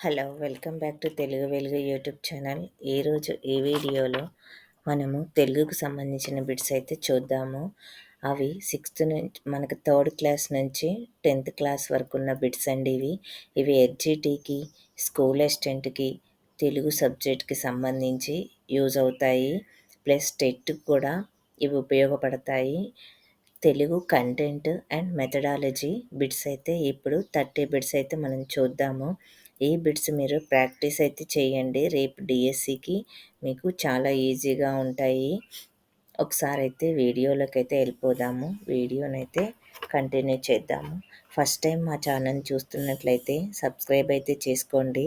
Hello! Welcome back to Telugu వెలుగు YouTube channel. ఈరోజు ఈ వీడియోలో మనము తెలుగుకు సంబంధించిన బిట్స్ అయితే చూద్దాము. అవి సిక్స్త్ నుంచి మనకు థర్డ్ క్లాస్ నుంచి 10th క్లాస్ వరకు ఉన్న బిట్స్ అండి ఇవి. ఇవి ఎడ్జిటీకి, స్కూల్ అసిస్టెంట్‌కి, తెలుగు సబ్జెక్ట్‌కి సంబంధించి యూజ్ అవుతాయి. ప్లస్ టెట్‌కి కూడా ఇవి ఉపయోగపడతాయి. Telugu content and methodology bits అయితే ఇప్పుడు 30 బిట్స్ అయితే మనం చూద్దాము. ఈ బిట్స్ మీరు ప్రాక్టీస్ అయితే చేయండి. రేపు డిఎస్సికి మీకు చాలా ఈజీగా ఉంటాయి. ఒకసారి అయితే వీడియోలోకైతే వెళ్ళిపోదాము. వీడియోనైతే కంటిన్యూ చేద్దాము. ఫస్ట్ టైం మా ఛానల్ చూస్తున్నట్లయితే సబ్స్క్రైబ్ అయితే చేసుకోండి.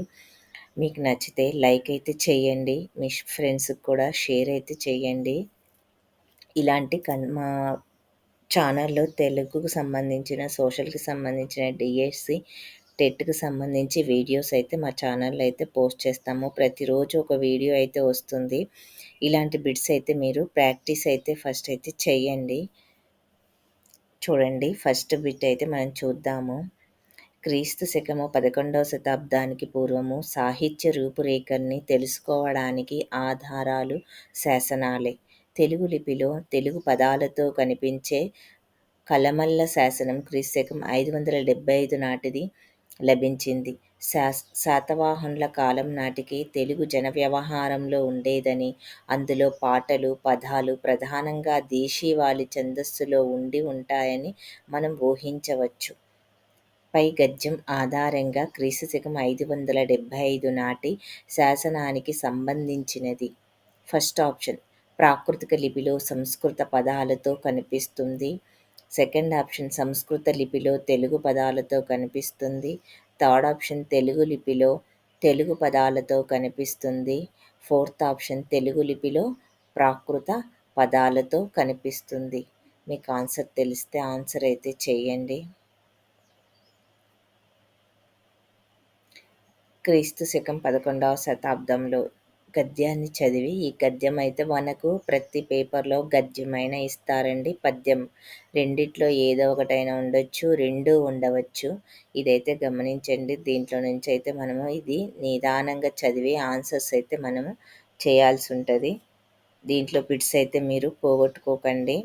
మీకు నచ్చితే లైక్ అయితే చేయండి. మీ ఫ్రెండ్స్కి కూడా షేర్ అయితే చేయండి. ఇలాంటి మా ఛానల్లో తెలుగుకు సంబంధించిన, సోషల్‌కి సంబంధించిన, డిఎస్సి, టెట్‌కి సంబంధించి వీడియోస్ అయితే మా ఛానల్‌లో అయితే పోస్ట్ చేస్తాము. ప్రతిరోజు ఒక వీడియో అయితే వస్తుంది. ఇలాంటి బిట్స్ అయితే మీరు ప్రాక్టీస్ అయితే ఫస్ట్ అయితే చేయండి. చూడండి, ఫస్ట్ బిట్ అయితే మనం చూద్దాము. క్రీస్తు శకము 11వ శతాబ్దానికి పూర్వము సాహిత్య రూపురేఖల్ని తెలుసుకోవడానికి ఆధారాలు శాసనాలే. తెలుగు లిపిలో తెలుగు పదాలతో కనిపించే కలమల్ల శాసనం క్రీస్తు 575 నాటిది లభించింది. శాతవాహనుల కాలం నాటికి తెలుగు జన వ్యవహారంలో ఉండేదని, అందులో పాటలు, పదాలు ప్రధానంగా దేశీవాళి ఛందస్సులో ఉండి ఉంటాయని మనం ఊహించవచ్చు. పై గద్యం ఆధారంగా క్రీస్తు 575 నాటి శాసనానికి సంబంధించినది. ఫస్ట్ ఆప్షన్ ప్రాకృతిక లిపిలో సంస్కృత పదాలతో కనిపిస్తుంది. సెకండ్ ఆప్షన్ సంస్కృత లిపిలో తెలుగు పదాలతో కనిపిస్తుంది. థర్డ్ ఆప్షన్ తెలుగు లిపిలో తెలుగు పదాలతో కనిపిస్తుంది. ఫోర్త్ ఆప్షన్ తెలుగు లిపిలో ప్రాకృత పదాలతో కనిపిస్తుంది. మీకు ఆన్సర్ తెలిస్తే ఆన్సర్ అయితే చేయండి. క్రీస్తు శకం 11వ శతాబ్దంలో గద్యాన్ని చదివి, ఈ గద్యం అయితే మనకు ప్రతి పేపర్లో గద్యమైన ఇస్తారండి, పద్యం రెండిట్లో ఏదో ఒకటైనా ఉండొచ్చు, రెండు ఉండవచ్చు. ఇదైతే గమనించండి. దీంట్లో నుంచి అయితే మనము ఇది నిదానంగా చదివి ఆన్సర్స్ అయితే మనము చేయాల్సి ఉంటుంది. దీంట్లో బిట్స్ అయితే మీరు పోగొట్టుకోకండి.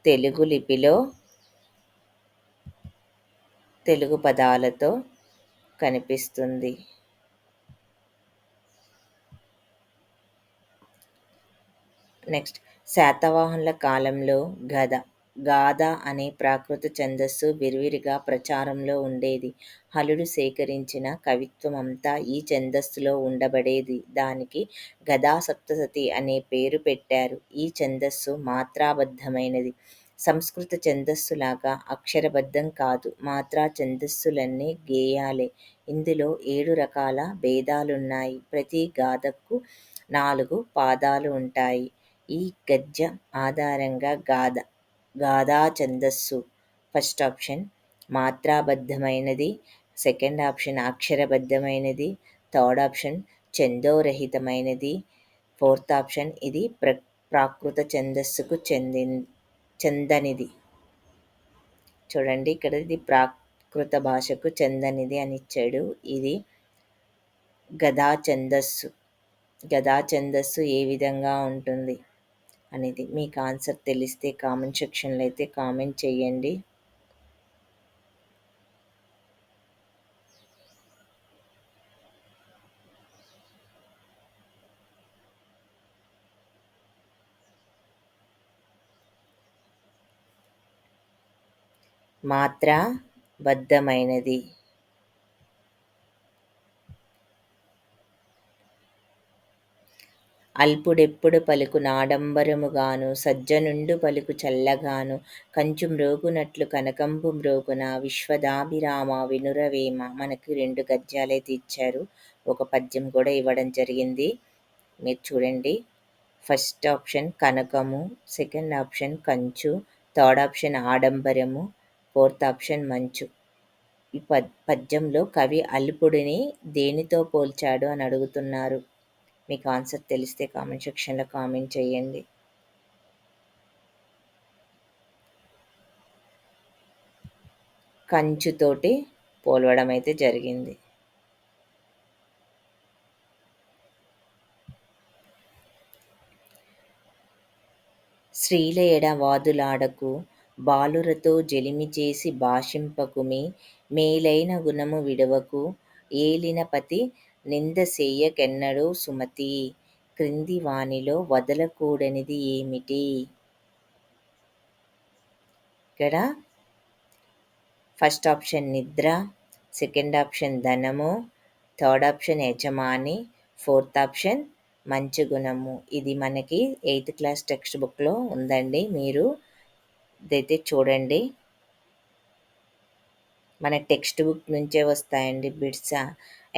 తెలుగు లిపిలో తెలుగు పదాలతో కనిపిస్తుంది. నెక్స్ట్, శాతవాహనుల కాలంలో గాథ అనే ప్రాకృత ఛందస్సు విరివిరిగా ప్రచారంలో ఉండేది. హలుడు సేకరించిన కవిత్వమంతా ఈ ఛందస్సులో ఉండబడేది. దానికి గదా సప్తశతి అనే పేరు పెట్టారు. ఈ ఛందస్సు మాత్రాబద్ధమైనది. సంస్కృత ఛందస్సులాగా అక్షరబద్ధం కాదు. మాత్రా ఛందస్సులన్నీ గేయాలే. ఇందులో 7 రకాల భేదాలున్నాయి. ప్రతి గాథకు 4 పాదాలు ఉంటాయి. ఈ గద్యం ఆధారంగా గాథా ఛందస్సు ఫస్ట్ ఆప్షన్ మాత్రాబద్ధమైనది, సెకండ్ ఆప్షన్ అక్షరబద్ధమైనది, థర్డ్ ఆప్షన్ ఛందోరహితమైనది, ఫోర్త్ ఆప్షన్ ఇది ప్రాకృత ఛందస్సుకు చెందనిది. చూడండి, ఇక్కడ ఇది ప్రాకృత భాషకు చెందనిది అని ఇచ్చాడు. ఇది గదా ఛందస్సు ఏ విధంగా ఉంటుంది అనేది. మీకు ఆన్సర్ తెలిస్తే కామెంట్ సెక్షన్లో అయితే కామెంట్ చేయండి. మాత్రాబద్ధమైనది. అల్పుడెప్పుడు పలుకు నాడంబరముగాను, సజ్జనుండు పలుకు చల్లగాను, కంచు మ్రోగునట్లు కనకంబు మ్రోగున, విశ్వదాభిరామ వినురవేమ. మనకి 2 గద్యాలైతే ఇచ్చారు, ఒక పద్యం కూడా ఇవ్వడం జరిగింది. మీరు చూడండి. ఫస్ట్ ఆప్షన్ కనకము, సెకండ్ ఆప్షన్ కంచు, థర్డ్ ఆప్షన్ ఆడంబరము, ఫోర్త్ ఆప్షన్ మంచు. ఈ పద్యంలో కవి అల్పుడిని దేనితో పోల్చాడు అని అడుగుతున్నారు. మీకు ఆన్సర్ తెలిస్తే కామెంట్ సెక్షన్లో కామెంట్ చేయండి. కంచుతోటి పోలవడం అయితే జరిగింది. శ్రీలయెడ వాదులాడకు బాలురతో జెలిమిచేసి భాషింపకుమి మేలైన గుణము విడువకు ఏలినపతి నిందసేయకెన్నడో సుమతీ. క్రింది వానిలో వదలకూడనిది ఏమిటి? ఇక్కడ ఫస్ట్ ఆప్షన్ నిద్ర, సెకండ్ ఆప్షన్ ధనము, థర్డ్ ఆప్షన్ యజమాని, ఫోర్త్ ఆప్షన్ మంచి గుణము. ఇది మనకి 8th క్లాస్ టెక్స్ట్ బుక్లో ఉందండి. మీరు ఇదైతే చూడండి. మన టెక్స్ట్ బుక్ నుంచే వస్తాయండి బిట్స్.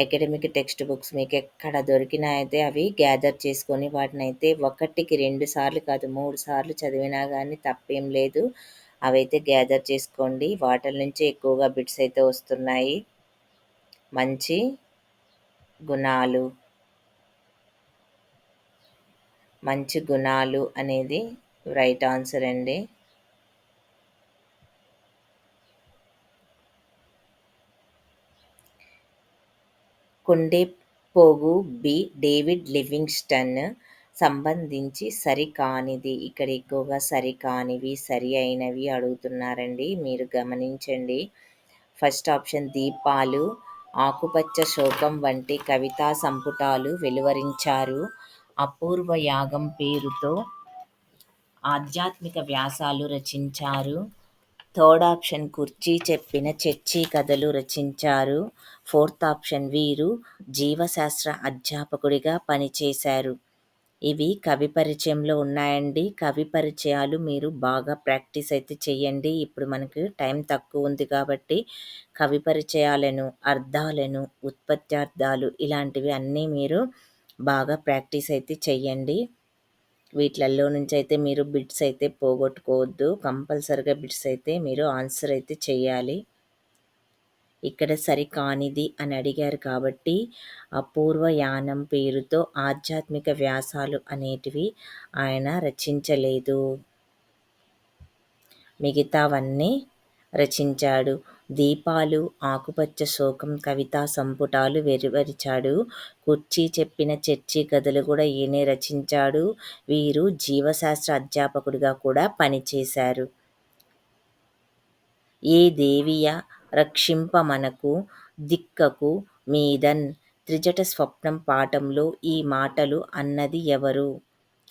అకాడమిక్ టెక్స్ట్ బుక్స్ మీకు ఎక్కడ దొరికినా అయితే అవి గ్యాదర్ చేసుకొని వాటినైతే 1కి 2 సార్లు కాదు 3 సార్లు చదివినా కానీ తప్పేం లేదు. అవైతే గ్యాదర్ చేసుకోండి. వాటి నుంచే ఎక్కువగా బిట్స్ అయితే వస్తున్నాయి. మంచి గుణాలు, మంచి గుణాలు అనేది రైట్ ఆన్సర్ అండి. కొండెపోగు బి. డేవిడ్ లివింగ్స్టన్ సంబంధించి సరికానిది. ఇక్కడ ఎక్కువగా సరికానివి, సరి అయినవి అడుగుతున్నారండి. మీరు గమనించండి. ఫస్ట్ ఆప్షన్ దీపాలు, ఆకుపచ్చ శోకం వంటి కవితా సంపుటాలు వెలువరించారు. అపూర్వ యాగం పేరుతో ఆధ్యాత్మిక వ్యాసాలు రచించారు. థర్డ్ ఆప్షన్ కుర్చీ చెప్పిన చర్చీ కథలు రచించారు. ఫోర్త్ ఆప్షన్ వీరు జీవశాస్త్ర అధ్యాపకుడిగా పనిచేశారు. ఇవి కవి పరిచయంలో ఉన్నాయండి. కవి పరిచయాలు మీరు బాగా ప్రాక్టీస్ అయితే చెయ్యండి. ఇప్పుడు మనకు టైం తక్కువ ఉంది కాబట్టి కవి పరిచయాలను, అర్థాలను, ఉత్పత్త్యార్థాలు ఇలాంటివి అన్నీ మీరు బాగా ప్రాక్టీస్ అయితే చెయ్యండి. వీటిలలో నుంచి అయితే మీరు బిట్స్ అయితే పోగొట్టుకోవద్దు. కంపల్సరిగా బిట్స్ అయితే మీరు ఆన్సర్ అయితే చెయ్యాలి. ఇక్కడ సరికానిది అని అడిగారు కాబట్టి అపూర్వ యానం పేరుతో ఆధ్యాత్మిక వ్యాసాలు అనేటివి ఆయన రచించలేదు. మిగతావన్నీ రచించాడు. దీపాలు, ఆకుపచ్చ శోకం కవితా సంపుటాలు వెలువరించాడు. కుర్చీ చెప్పిన చర్చీ కథలు కూడా ఈయనే రచించాడు. వీరు జీవశాస్త్ర అధ్యాపకుడిగా కూడా పనిచేశారు. ఏ దేవియ రక్షింపమనకు దిక్కకు మీదన్ త్రిజట స్వప్నం పాఠంలో ఈ మాటలు అన్నది ఎవరు?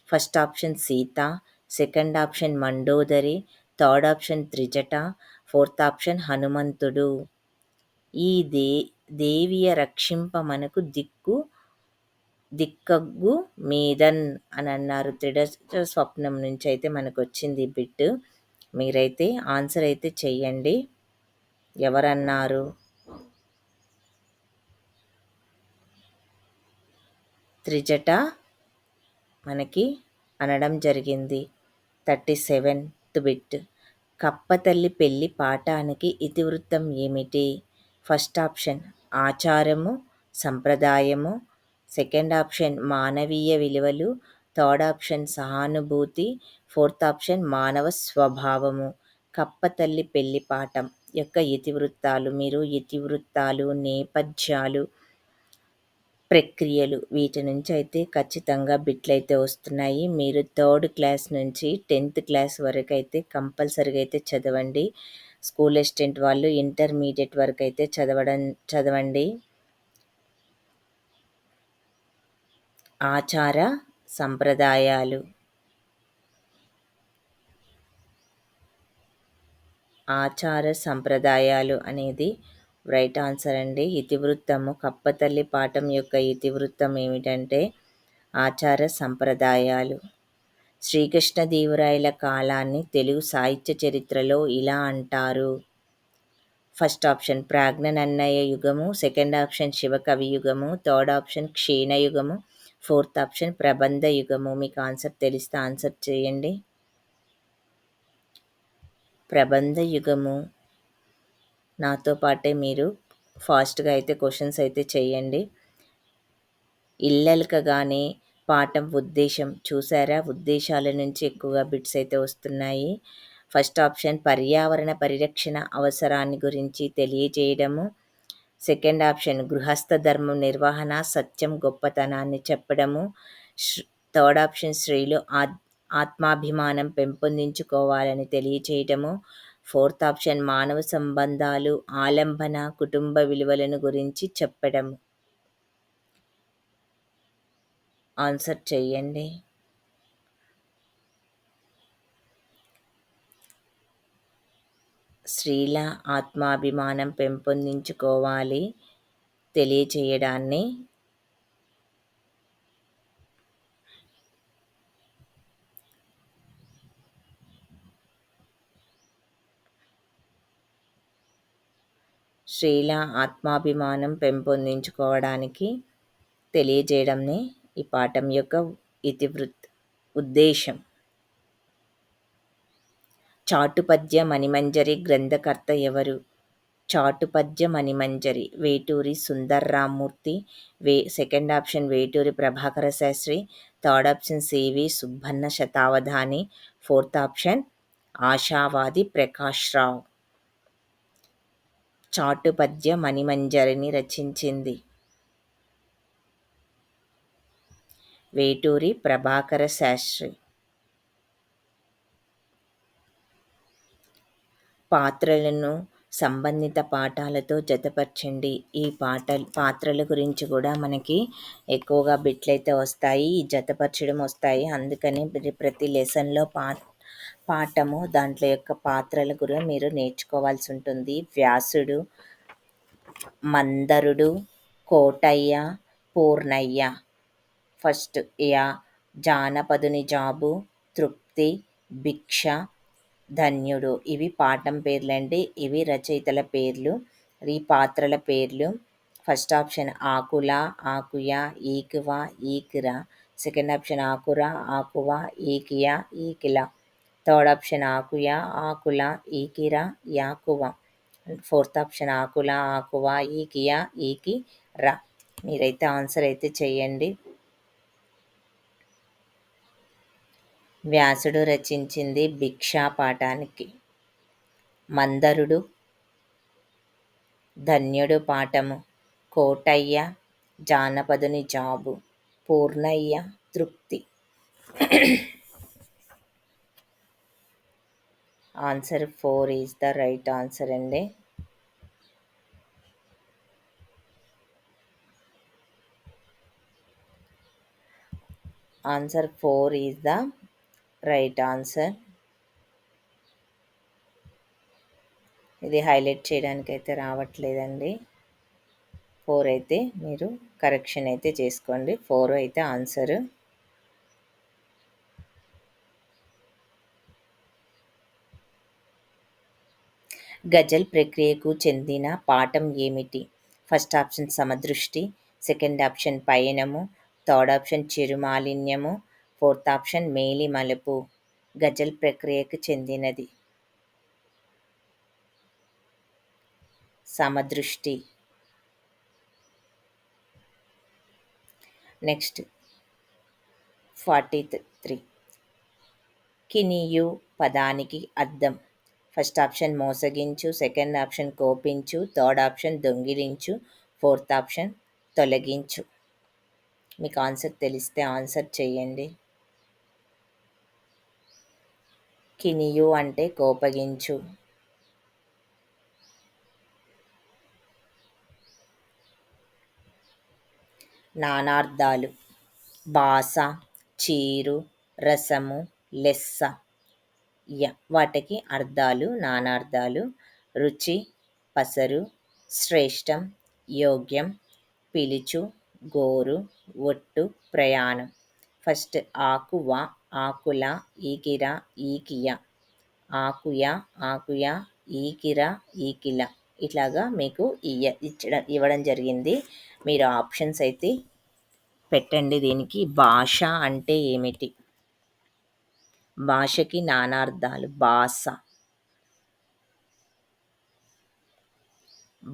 First option Sita, second option Mandodari, third option Trijata, fourth option హనుమంతుడు. ఈ దేవియ రక్షింపమనకు దిక్కగు మీదన్ అని అన్నారు. త్రిజట స్వప్నం నుంచి అయితే మనకు వచ్చింది బిట్. మీరైతే ఆన్సర్ అయితే చెయ్యండి. ఎవరన్నారు? త్రిజట మనకి అనడం జరిగింది. 37th bit. కప్పతల్లి పెళ్లి పాఠానికి ఇతివృత్తం ఏమిటి? ఫస్ట్ ఆప్షన్ ఆచారము, సంప్రదాయము, సెకండ్ ఆప్షన్ మానవీయ విలువలు, థర్డ్ ఆప్షన్ సహానుభూతి, ఫోర్త్ ఆప్షన్ మానవ స్వభావము. కప్పతల్లి పెళ్లి పాఠం యొక్క ఇతివృత్తాలు, మీరు ఇతివృత్తాలు, నేపథ్యాలు, ప్రక్రియలు వీటి నుంచి అయితే ఖచ్చితంగా బిట్లు అయితే వస్తున్నాయి. మీరు 3rd క్లాస్ నుంచి 10th క్లాస్ వరకు అయితే కంపల్సరీగా అయితే చదవండి. స్కూల్ అసిస్టెంట్ వాళ్ళు ఇంటర్మీడియట్ వరకు అయితే చదవండి. ఆచార సంప్రదాయాలు, ఆచార సంప్రదాయాలు అనేది రైట్ ఆన్సర్ అండి. ఇతివృత్తము కప్పతల్లి పాఠం యొక్క ఇతివృత్తం ఏమిటంటే ఆచార సంప్రదాయాలు. శ్రీకృష్ణదేవరాయల కాలాన్ని తెలుగు సాహిత్య చరిత్రలో ఇలా అంటారు. ఫస్ట్ ఆప్షన్ ప్రాజ్ఞ నన్నయ యుగము, సెకండ్ ఆప్షన్ శివకవి యుగము, థర్డ్ ఆప్షన్ క్షీణ యుగము, ఫోర్త్ ఆప్షన్ ప్రబంధ యుగము. మీకు ఆన్సర్ తెలిస్తే ఆన్సర్ చేయండి. ప్రబంధ యుగము. నాతో పాటే మీరు ఫాస్ట్గా అయితే క్వశ్చన్స్ అయితే చేయండి. ఇల్లలకగానే పాఠం ఉద్దేశం చూసారా? ఉద్దేశాల నుంచి ఎక్కువగా బిట్స్ అయితే వస్తున్నాయి. ఫస్ట్ ఆప్షన్ పర్యావరణ పరిరక్షణ అవసరాన్ని గురించి తెలియజేయడము, సెకండ్ ఆప్షన్ గృహస్థ ధర్మం నిర్వహణ, సత్యం, గొప్పతనాన్ని చెప్పడము. శ్ర్ థర్డ్ ఆప్షన్ స్త్రీలు ఆత్మాభిమానం పెంపొందించుకోవాలని తెలియచేయటము. ఫోర్త్ ఆప్షన్ మానవ సంబంధాలు, ఆలంబన, కుటుంబ విలువలను గురించి చెప్పడం. ఆన్సర్ చెయ్యండి. స్త్రీల ఆత్మాభిమానం పెంపొందించుకోవాలి తెలియచేయడాన్ని స్త్రీల ఆత్మాభిమానం పెంపొందించుకోవడానికి తెలియజేయడంని ఈ పాఠం యొక్క ఉద్దేశం. చాటుపద్య మణిమంజరి గ్రంథకర్త ఎవరు? Chatupadya Manimanjari Veturi Sundararamamurthy. Second option Veturi Prabhakara Sastri. Third option CV Subbanna శతావధాని. Fourth option Asavadi Prakash Rao. చాటుపద్య మణిమంజరిని రచించింది వేటూరి ప్రభాకర శాస్త్రి. పాత్రలను సంబంధిత పాఠాలతో జతపరచండి. ఈ పాత్రల గురించి కూడా మనకి ఎక్కువగా బిట్లయితే వస్తాయి, జతపరచడం వస్తాయి. అందుకని ప్రతి లెసన్లో పాఠము దాంట్లో యొక్క పాత్రల కూడా మీరు నేర్చుకోవాల్సి ఉంటుంది. వ్యాసుడు, మందరుడు, కోటయ్య, పూర్ణయ్య. ఫస్ట్ జానపదుని జాబు, తృప్తి, భిక్ష, ధన్యుడు. ఇవి పాఠం పేర్లండి. ఇవి రచయితల పేర్లు, ఈ పాత్రల పేర్లు. ఫస్ట్ ఆప్షన్ ఆకుల, ఆకుయ, ఈకువ, ఈకిర. సెకండ్ ఆప్షన్ ఆకుర, ఆకువ, ఈకియ, ఈకిల. థర్డ్ ఆప్షన్ ఆకుయ, ఆకుల, ఈకిర, యాకువ. ఫోర్త్ ఆప్షన్ ఆకుల, ఆకువ, ఈకియ, ఈకిర. మీరైతే ఆన్సర్ అయితే చేయండి. వ్యాసుడు రచించింది భిక్షా పాఠానికి. మందరుడు ధన్యుడు పాఠము. కోటయ్య జానపదుని జాబు. పూర్ణయ్య తృప్తి. Answer 4 is the right answer అండి. Answer 4 is the right answer. ఇది హైలైట్ చేయడానికి అయితే రావట్లేదండి. 4 అయితే మీరు కరెక్షన్ అయితే చేసుకోండి. 4 అయితే ఆన్సరు. గజల్ ప్రక్రియకు చెందిన పాఠం ఏమిటి? ఫస్ట్ ఆప్షన్ సమదృష్టి. సెకండ్ ఆప్షన్ పయనము. థర్డ్ ఆప్షన్ చిరుమాలిన్యము. ఫోర్త్ ఆప్షన్ మేలి మలుపు. గజల్ ప్రక్రియకు చెందినది సమదృష్టి. నెక్స్ట్ 43. కినియు పదానికి అర్థం. ఫస్ట్ ఆప్షన్ మోసగించు. సెకండ్ ఆప్షన్ కోపించు. థర్డ్ ఆప్షన్ దొంగిలించు. ఫోర్త్ ఆప్షన్ తొలగించు. మీకు ఆన్సర్ తెలిస్తే ఆన్సర్ చేయండి. కినియు అంటే కోపగించు. నానార్థాలు భాష, చీరు, రసము, లెస్స. వాటికి అర్థాలు నానార్థాలు. రుచి, పసరు, శ్రేష్టం, యోగ్యం, పిలుచు, గోరు, ఒట్టు, ప్రయాణం. ఫస్ట్ ఆకువ, ఆకుల, ఈకిర, ఈకియ. ఆకుయ, ఆకుయ, ఈకిర, ఈకిల. ఇట్లాగా మీకు ఇవ్వడం జరిగింది. మీరు ఆప్షన్స్ అయితే పెట్టండి. దీనికి భాష అంటే ఏమిటి? భాషకి నానార్థాలు.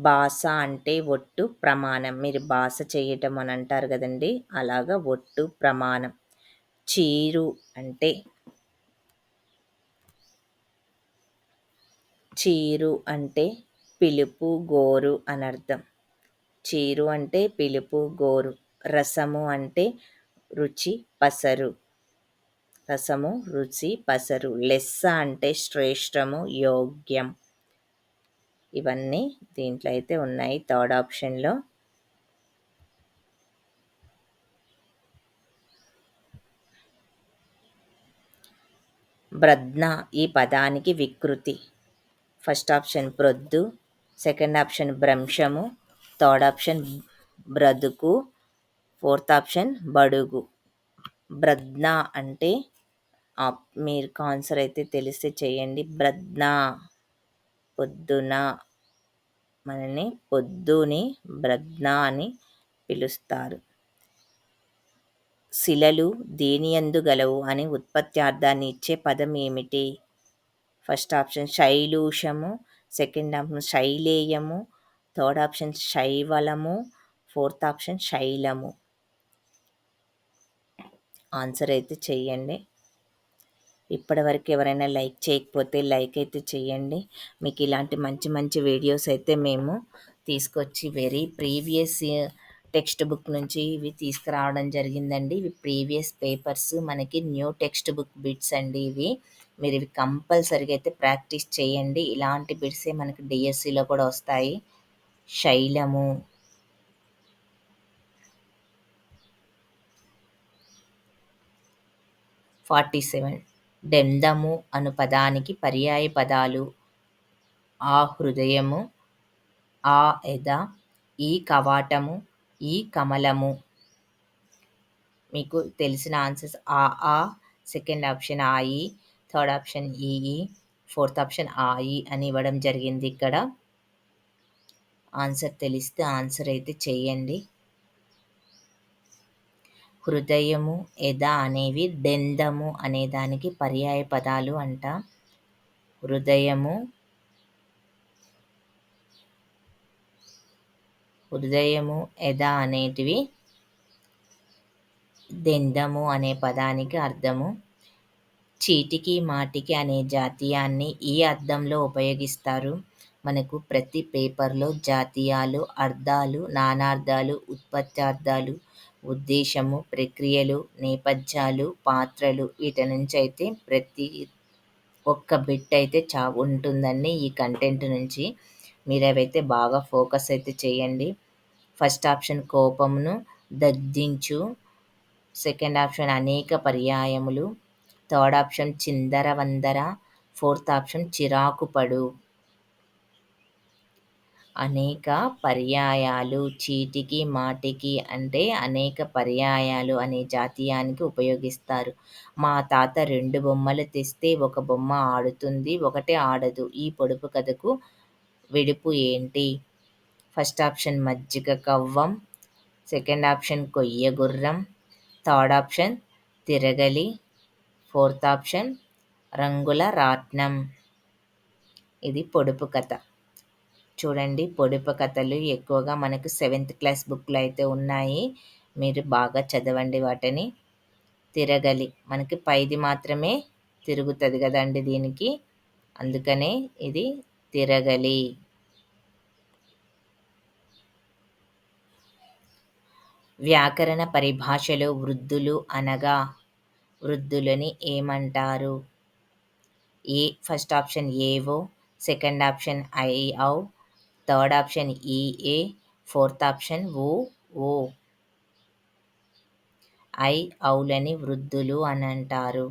భాష అంటే ఒట్టు, ప్రమాణం. మీరు భాష చేయటం అని అంటారు కదండి, అలాగా ఒట్టు, ప్రమాణం. చీరు అంటే పిలుపు, గోరు అని అర్థం. చీరు అంటే పిలుపు గోరు. రసము అంటే రుచి పసరు. రసము రుచి పసరు. లెస్స అంటే శ్రేష్టము యోగ్యం. ఇవన్నీ దీంట్లో అయితే ఉన్నాయి థర్డ్ ఆప్షన్‌లో. బ్రద్న ఈ పదానికి వికృతి. ఫస్ట్ ఆప్షన్ ప్రొద్దు, సెకండ్ ఆప్షన్ భ్రంశము, థర్డ్ ఆప్షన్ బ్రతుకు, ఫోర్త్ ఆప్షన్ బడుగు. బ్రద్న అంటే మీరు ఆన్సర్ అయితే తెలిస్తే చేయండి. బ్రద్న పొద్దున, మనని పొద్దుని బ్రద్న అని పిలుస్తారు. శిలలు దేనియందు గలవు అని ఉత్పత్త్యార్థాన్ని ఇచ్చే పదం ఏమిటి? ఫస్ట్ ఆప్షన్ శైలూషము, సెకండ్ ఆప్షన్ శైలేయము, థర్డ్ ఆప్షన్ శైవలము, ఫోర్త్ ఆప్షన్ శైలము. ఆన్సర్ అయితే చెయ్యండి. ఇప్పటివరకు ఎవరైనా లైక్ చేయకపోతే లైక్ అయితే చేయండి. మీకు ఇలాంటి మంచి మంచి వీడియోస్ అయితే మేము తీసుకొచ్చి వెరీ ప్రీవియస్ టెక్స్ట్ బుక్ నుంచి ఇవి తీసుకురావడం జరిగిందండి. ఇవి ప్రీవియస్ పేపర్స్, మనకి న్యూ టెక్స్ట్ బుక్ బిట్స్ అండి ఇవి. మీరు ఇవి కంపల్సరీగా అయితే ప్రాక్టీస్ చేయండి. ఇలాంటి బిట్సే మనకి డిఎస్సిలో కూడా వస్తాయి. శైలము, 47 డెందము అను పదానికి పర్యాయ పదాలు ఆ హృదయము, ఆ ఎద, ఈ కవాటము, ఈ కమలము. మీకు తెలిసిన ఆన్సర్స్ ఆ, సెకండ్ ఆప్షన్ ఆయి, థర్డ్ ఆప్షన్ ఈ, ఫోర్త్ ఆప్షన్ ఆయి అని ఇవ్వడం జరిగింది ఇక్కడ. ఆన్సర్ తెలిస్తే ఆన్సర్ అయితే చేయండి. హృదయము, ఎద అనేవి డెందము అనే దానికి పర్యాయ పదాలు అంట. హృదయము, ఎద అనేటివి దెందము అనే పదానికి అర్థము. చీటికి మాటికి అనే జాతీయాన్ని ఈ అర్థంలో ఉపయోగిస్తారు. మనకు ప్రతి పేపర్లో జాతీయాలు, అర్థాలు, నానార్థాలు, ఉత్పత్త్యార్థాలు, ఉద్దేశము, ప్రక్రియలు, నేపథ్యాలు, పాత్రలు వీటి నుంచి అయితే ప్రతి ఒక్క బిట్ అయితే ఉంటుందండి ఈ కంటెంట్ నుంచి. మీరు అవైతే బాగా ఫోకస్ అయితే చేయండి. ఫస్ట్ ఆప్షన్ కోపమును దగ్ధించు, సెకండ్ ఆప్షన్ అనేక పర్యాయములు, థర్డ్ ఆప్షన్ చిందరవందర, ఫోర్త్ ఆప్షన్ చిరాకు పడు. అనేక పర్యాయాలు, చీటికి మాటికి అంటే అనేక పర్యాయాలు అనే జాతీయానికి ఉపయోగిస్తారు. మా తాత 2 బొమ్మలు తెస్తే ఒక బొమ్మ ఆడుతుంది, ఒకటి ఆడదు. ఈ పొడుపు కథకు విడుపు ఏంటి? ఫస్ట్ ఆప్షన్ మజ్జిగ కవ్వం, సెకండ్ ఆప్షన్ కొయ్య గుర్రం, థర్డ్ ఆప్షన్ తిరగలి, ఫోర్త్ ఆప్షన్ రంగుల రాట్నం. ఇది పొడుపు కథ. చూడండి, పొడుపు కథలు ఎక్కువగా మనకు 7th క్లాస్ బుక్లో అయితే ఉన్నాయి. మీరు బాగా చదవండి వాటిని. తిరగలి మనకి పైది మాత్రమే తిరుగుతుంది కదండి దీనికి, అందుకనే ఇది తిరగలి. వ్యాకరణ పరిభాషలో వృద్ధులు అనగా వృద్ధులని ఏమంటారు? ఫస్ట్ ఆప్షన్ ఏవో, సెకండ్ ఆప్షన్ ఐ థర్డ్ ఆప్షన్ ఈఏ, ఫోర్త్ ఆప్షన్ ఓ. ఔలని వృద్ధులు అని అంటారు.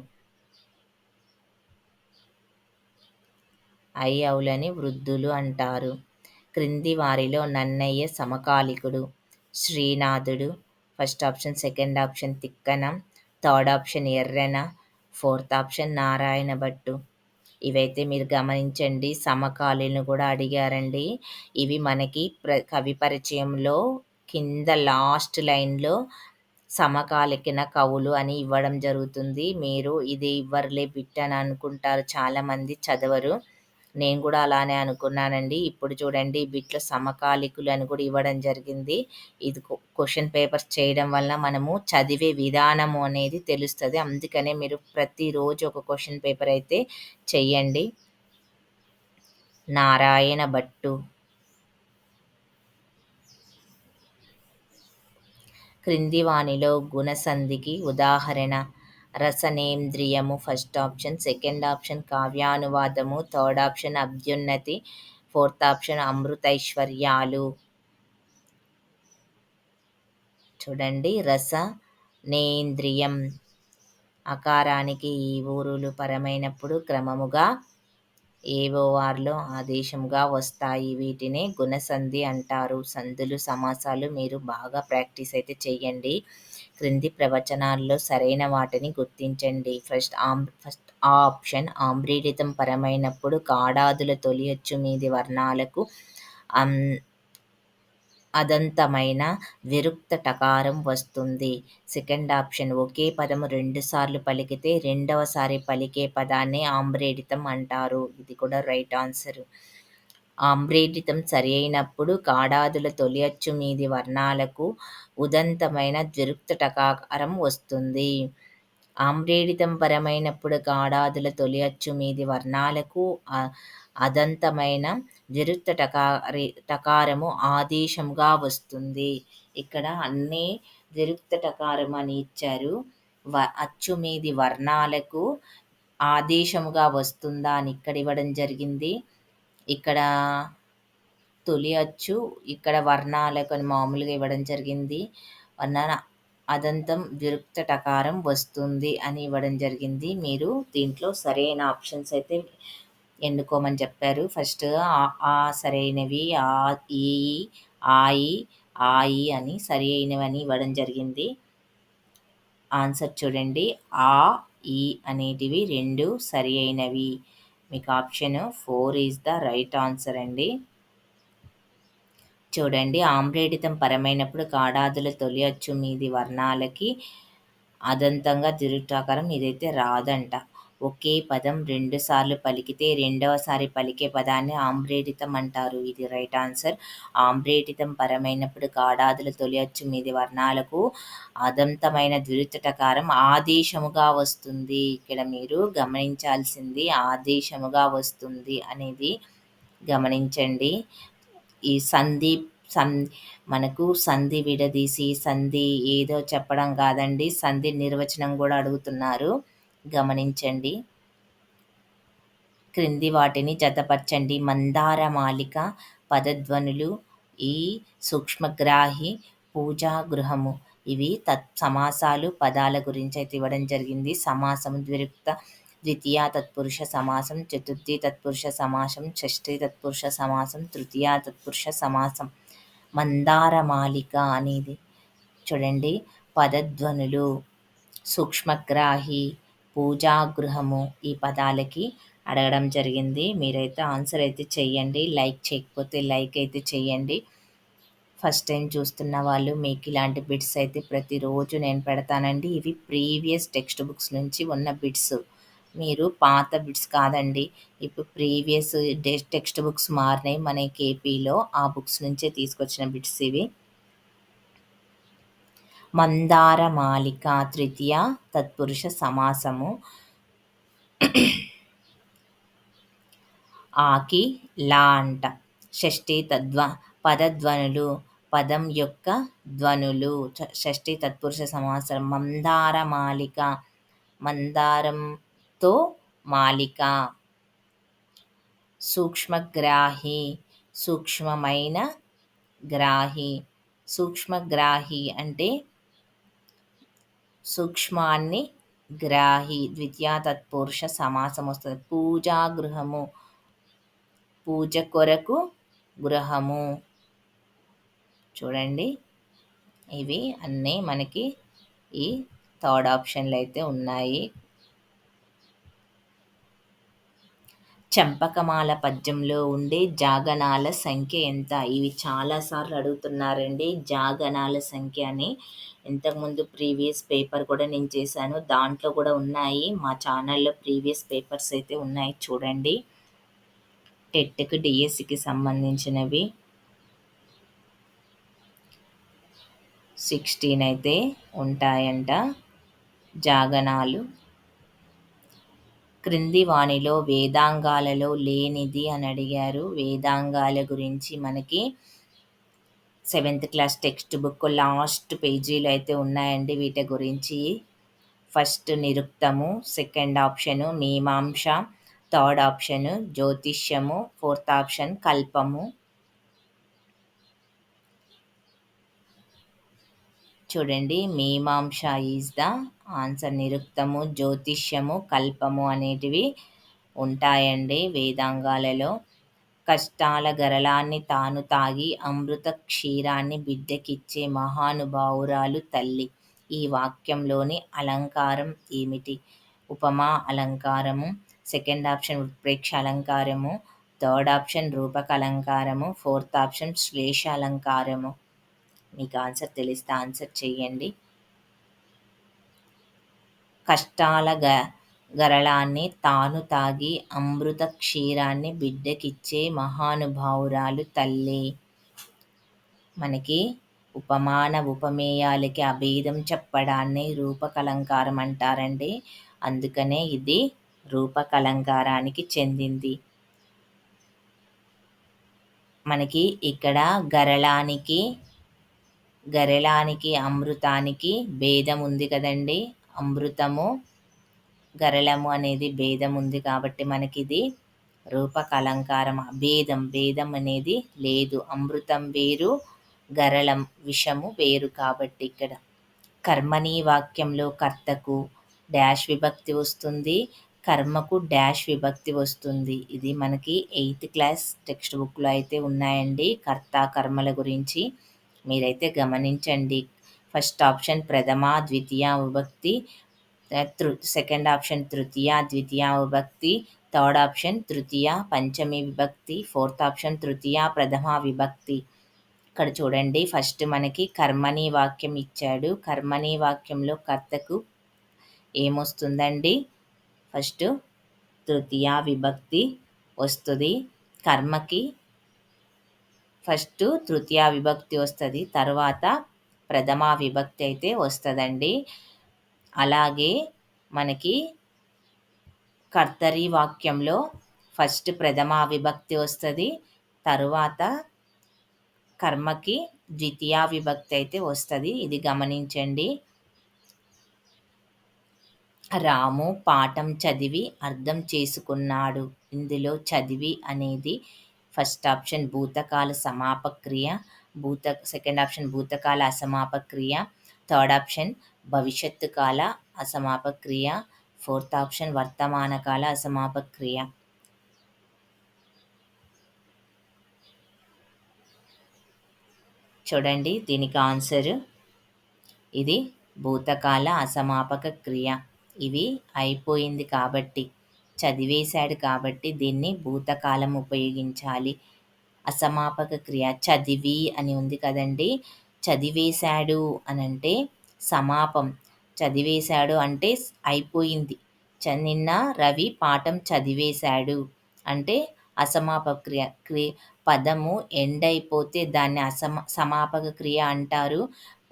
ఔలని వృద్ధులు అంటారు. క్రింది వారిలో నన్నయ్య సమకాలికుడు. శ్రీనాథుడు, first option, second option Tikkana, third option Errana, fourth option Narayana Bhattu. ఇవైతే మీరు గమనించండి. సమకాలీను కూడా అడిగారండి. ఇవి మనకి కవి పరిచయంలో కింద లాస్ట్ లైన్లో సమకాలిన కవులు అని ఇవ్వడం జరుగుతుంది. మీరు ఇది ఇవ్వర్లే బిట్ అని అనుకుంటారు, చాలామంది చదవరు. నేను కూడా అలానే అనుకున్నానండి. ఇప్పుడు చూడండి, బిట్లో సమకాలికులు అని కూడా ఇవ్వడం జరిగింది. ఇది క్వశ్చన్ పేపర్స్ చేయడం వల్ల మనము చదివే విధానము అనేది తెలుస్తుంది. అందుకనే మీరు ప్రతిరోజు ఒక క్వశ్చన్ పేపర్ అయితే చెయ్యండి. నారాయణ భట్టు. క్రింది వానిలో గుణసంధికి ఉదాహరణ: రసనేంద్రియము ఫస్ట్ ఆప్షన్, సెకండ్ ఆప్షన్ కావ్యానువాదము, థర్డ్ ఆప్షన్ అభ్యున్నతి, ఫోర్త్ ఆప్షన్ అమృతైశ్వర్యాలు. చూడండి, రసనేంద్రియం అకారానికి ఈ ఊరులు పరమైనప్పుడు క్రమముగా ఏవోఆర్లో ఆదేశముగా వస్తాయి. వీటినే గుణసంధి అంటారు. సంధులు సమాసాలు మీరు బాగా ప్రాక్టీస్ అయితే చెయ్యండి. క్రింది ప్రవచనాల్లో సరైన వాటిని గుర్తించండి. ఫస్ట్ ఆప్షన్ ఆమ్రీడితం పరమైనప్పుడు కాడాదుల తొలి అచ్చు మీది వర్ణాలకు అదంతమైన విరుక్త టకారం వస్తుంది. సెకండ్ ఆప్షన్ ఒకే పదము రెండుసార్లు పలికితే రెండవసారి పలికే పదాన్ని ఆమ్రేడితం అంటారు. ఇది కూడా రైట్ ఆన్సర్. ఆమ్రేడితం సరి అయినప్పుడు కాడాదుల తొలి అచ్చు మీది వర్ణాలకు ఉదంతమైన ద్విరుక్త టకారం వస్తుంది. ఆమ్రేడితం పరమైనప్పుడు కాడాదుల తొలి అచ్చు మీది వర్ణాలకు అదంతమైన ద్విరుక్త టకారము ఆదేశముగా వస్తుంది. ఇక్కడ అన్నీ ద్విరుక్త టకారం అని ఇచ్చారు. అచ్చు మీది వర్ణాలకు ఆదేశముగా వస్తుందా అని ఇక్కడ ఇవ్వడం జరిగింది. ఇక్కడ తొలి అచ్చు, ఇక్కడ వర్ణాలకు అని మామూలుగా ఇవ్వడం జరిగింది. అదంతం ద్విరుక్త టకారం వస్తుంది అని ఇవ్వడం జరిగింది. మీరు దీంట్లో సరైన ఆప్షన్స్ అయితే ఎన్నుకోమని చెప్పారు. ఫస్ట్ ఆ సరైనవి, ఈ, ఆయి, ఆయి అని సరి అయినవని ఇవ్వడం జరిగింది. ఆన్సర్ చూడండి, ఆ, ఈ అనేటివి రెండు సరి అయినవి. మీకు option 4 is the right answer అండి. చూడండి, ఆమ్రేడితం పరమైనప్పుడు కాడాదుల తొలి అచ్చు మీది వర్ణాలకి అదంతంగా ద్విరుక్తాకారం ఇదైతే రాదంట. ఒకే పదం రెండుసార్లు పలికితే రెండవసారి పలికే పదాన్ని ఆమ్రేడితం అంటారు. ఇది రైట్ ఆన్సర్. ఆమ్రేడితం పరమైనప్పుడు కాడాదుల తొలి అచ్చు మీది వర్ణాలకు అదంతమైన ద్విరుక్తకారం ఆదేశముగా వస్తుంది. ఇక్కడ మీరు గమనించాల్సింది ఆదేశముగా వస్తుంది అనేది గమనించండి. ఈ మనకు సంధి విడదీసి సంధి ఏదో చెప్పడం కాదండి, సంధి నిర్వచనం కూడా అడుగుతున్నారు, గమనించండి. క్రింది వాటిని జతపరచండి. మందారమాలిక పదధ్వనులు, ఈ సూక్ష్మగ్రాహి, పూజాగృహము ఇవి సమాసాలు పదాల గురించి అయితే ఇవ్వడం జరిగింది. సమాసం ద్వితీయ తత్పురుష సమాసం, చతుర్థి తత్పురుష సమాసం, షష్ఠీ తత్పురుష సమాసం, తృతీయ తత్పురుష సమాసం. మందారమాలిక అనేది చూడండి, పదధ్వనులు, సూక్ష్మగ్రాహి, పూజాగృహము ఈ పదాలకి అడగడం జరిగింది. మీరైతే ఆన్సర్ అయితే చెయ్యండి. లైక్ చేయకపోతే లైక్ అయితే చెయ్యండి. ఫస్ట్ టైం చూస్తున్న వాళ్ళు మీకు ఇలాంటి బిట్స్ అయితే ప్రతిరోజు నేను పెడతానండి. ఇవి ప్రీవియస్ టెక్స్ట్ బుక్స్ నుంచి ఉన్న బిట్స్. మీరు పాత బిట్స్ కాదండి, ఇప్పుడు ప్రీవియస్ టెక్స్ట్ బుక్స్ మారినాయి మన కేపీలో, ఆ బుక్స్ నుంచే తీసుకొచ్చిన బిట్స్ ఇవి. మందారమాలిక తృతీయ తత్పురుష సమాసము. ఆకి లా అంట. షష్ఠీ పదధ్వనులు, పదం యొక్క ధ్వనులు, షష్ఠీ తత్పురుష సమాసం. మందారమాలిక, మందారంతో మాలిక. సూక్ష్మగ్రాహి, సూక్ష్మమైన గ్రాహి. సూక్ష్మగ్రాహి అంటే సూక్ష్మాన్ని గ్రాహి, ద్వితీయ తత్పురుష సమాసం వస్తుంది. పూజాగృహము, పూజ కొరకు గృహము. చూడండి, ఇవి అన్నీ మనకి ఈ థర్డ్ ఆప్షన్లు అయితే ఉన్నాయి. చంపకమాల పద్యంలో ఉండే జాగనాల సంఖ్య ఎంత? ఇవి చాలాసార్లు అడుగుతున్నారండి, జాగనాల సంఖ్య అని. ఇంతకుముందు ప్రీవియస్ పేపర్ కూడా నేను చేశాను, దాంట్లో కూడా ఉన్నాయి. మా ఛానల్లో ప్రీవియస్ పేపర్స్ అయితే ఉన్నాయి, చూడండి. టెట్కి డిఎస్సికి సంబంధించినవి 16 అయితే ఉంటాయంట జాగనాలు. క్రింది వానిలో వేదాంగాలలో లేనిది అని అడిగారు. వేదాంగాల గురించి మనకి seventh class text book last పేజీలో అయితే ఉన్నాయండి వీటి గురించి. ఫస్ట్ నిరుక్తము, సెకండ్ ఆప్షను మీమాంస, థర్డ్ ఆప్షను జ్యోతిష్యము, ఫోర్త్ ఆప్షన్ కల్పము. చూడండి, మీమాంస ఈజ్ ద ఆన్సర్. నిరుక్తము, జ్యోతిష్యము, కల్పము అనేటివి ఉంటాయండి వేదాంగాలలో. కష్టాల గరళాన్ని తాను తాగి అమృత క్షీరాన్ని బిడ్డకిచ్చే మహానుభావురాలు తల్లి. ఈ వాక్యంలోని అలంకారం ఏమిటి? ఉపమా అలంకారము, సెకండ్ ఆప్షన్ ఉత్ప్రేక్ష అలంకారము, థర్డ్ ఆప్షన్ రూపక అలంకారము, ఫోర్త్ ఆప్షన్ శ్లేష అలంకారము. మీకు ఆన్సర్ తెలిస్తే ఆన్సర్ చెయ్యండి. కష్టాల గరళాన్ని తాను తాగి అమృత క్షీరాన్ని బిడ్డకిచ్చే మహానుభావురాలు తల్లి. మనకి ఉపమాన ఉపమేయాలకి అభేదం చెప్పడాన్ని రూపకలంకారం అంటారండి. అందుకనే ఇది రూపకలంకారానికి చెందింది. మనకి ఇక్కడ గరళానికి అమృతానికి భేదం ఉంది కదండి. అమృతము గరళము అనేది భేదం ఉంది కాబట్టి మనకిది రూపకలంకారం. భేదం అనేది లేదు. అమృతం వేరు, గరళం విషము వేరు కాబట్టి ఇక్కడ. కర్మణి వాక్యంలో కర్తకు డాష్ విభక్తి వస్తుంది, కర్మకు డాష్ విభక్తి వస్తుంది. ఇది మనకి 8th క్లాస్ టెక్స్ట్ బుక్లో అయితే ఉన్నాయండి కర్త కర్మల గురించి. మీరైతే గమనించండి. ఫస్ట్ ఆప్షన్ ప్రథమ ద్వితీయ విభక్తి, సెకండ్ ఆప్షన్ తృతీయ ద్వితీయ విభక్తి, థర్డ్ ఆప్షన్ తృతీయ పంచమి విభక్తి, ఫోర్త్ ఆప్షన్ తృతీయ ప్రథమ విభక్తి. ఇక్కడ చూడండి, ఫస్ట్ మనకి కర్మణి వాక్యం ఇచ్చాడు. కర్మణి వాక్యంలో కర్తకు ఏమొస్తుందండి? ఫస్ట్ తృతీయ విభక్తి వస్తుంది. కర్మకి ఫస్ట్ తృతీయ విభక్తి వస్తుంది, తర్వాత ప్రథమ విభక్తి అయితే వస్తుందండి. అలాగే మనకి కర్తరి వాక్యంలో ఫస్ట్ ప్రథమ విభక్తి వస్తుంది, తరువాత కర్మకి ద్వితీయ విభక్తి అయితే వస్తుంది. ఇది గమనించండి. రాము పాఠం చదివి అర్థం చేసుకున్నాడు. ఇందులో చదివి అనేది ఫస్ట్ ఆప్షన్ భూతకాల సమాపక్రియ, సెకండ్ ఆప్షన్ భూతకాల అసమాపక్రియ, థర్డ్ ఆప్షన్ భవిష్యత్తు కాల అసమాపక్రియ, ఫోర్త్ ఆప్షన్ వర్తమాన కాల అసమాపక్రియ. చూడండి, దీనికి ఆన్సర్ ఇది భూతకాల అసమాపక క్రియ. ఇవి అయిపోయింది కాబట్టి, చదివేశాడు కాబట్టి దీన్ని భూతకాలం ఉపయోగించాలి. అసమాపక క్రియ చదివి అని ఉంది కదండి. చదివేశాడు అనంటే సమాపం. చదివేశాడు అంటే అయిపోయింది. నిన్న రవి పాఠం చదివేశాడు అంటే అసమాపక క్రియ. పదము ఎండ్ అయిపోతే దాన్ని సమాపక క్రియ అంటారు.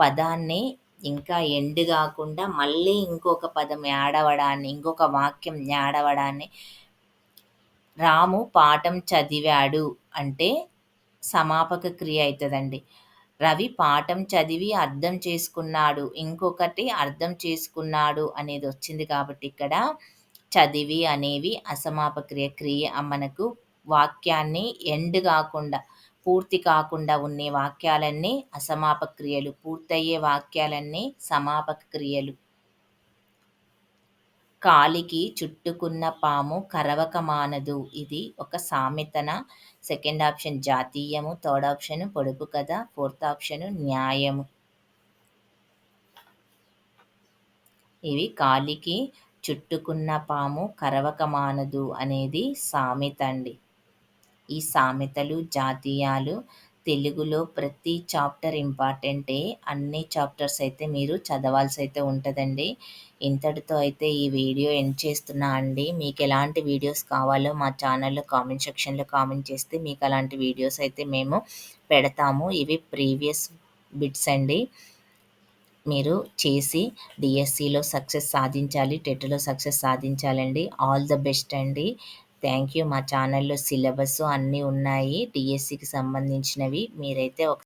పదాన్ని ఇంకా ఎండ్ కాకుండా మళ్ళీ ఇంకొక పదం యాడ్ అవ్వడాన్ని, ఇంకొక వాక్యం యాడ్ అవ్వడాన్ని. రాము పాఠం చదివాడు అంటే సమాపక క్రియ అవుతుందండి. రవి పాఠం చదివి అర్థం చేసుకున్నాడు, ఇంకొకటి అర్థం చేసుకున్నాడు అనేది వచ్చింది కాబట్టి ఇక్కడ చదివి అనేవి అసమాపక క్రియ. మనకు వాక్యాన్ని ఎండ్ కాకుండా, పూర్తి కాకుండా ఉండే వాక్యాలన్నీ అసమాపక క్రియలు, పూర్తయ్యే వాక్యాలన్నీ సమాపక క్రియలు. కాలికి చుట్టుకున్న పాము కరవక మానదు. ఇది ఒక సామెతన. సెకండ్ ఆప్షన్ జాతీయము, థర్డ్ ఆప్షన్ పొడుపు కథ, ఫోర్త్ ఆప్షన్ న్యాయము. ఇవి కాలికి చుట్టుకున్న పాము కరవక మానదు అనేది సామెత అండి. ఈ సామెతలు, జాతీయాలు తెలుగులో ప్రతి చాప్టర్ ఇంపార్టెంటే. అన్ని చాప్టర్స్ అయితే మీరు చదవాల్సి అయితే ఉంటుందండి. ఇంతటితో అయితే ఈ వీడియో ఎండ్ చేస్తున్నా అండి. మీకు ఎలాంటి వీడియోస్ కావాలో మా ఛానల్లో కామెంట్ సెక్షన్లో కామెంట్ చేస్తే మీకు అలాంటి వీడియోస్ అయితే మేము పెడతాము. ఇవి ప్రీవియస్ బిట్స్ అండి. మీరు చేసి డిఎస్సిలో సక్సెస్ సాధించాలి, టెట్లో సక్సెస్ సాధించాలండి. ఆల్ ద బెస్ట్ అండి. Thank you. మా ఛానల్లో సిలబస్ అన్నీ ఉన్నాయి డిఎస్సికి సంబంధించినవి. మీరైతే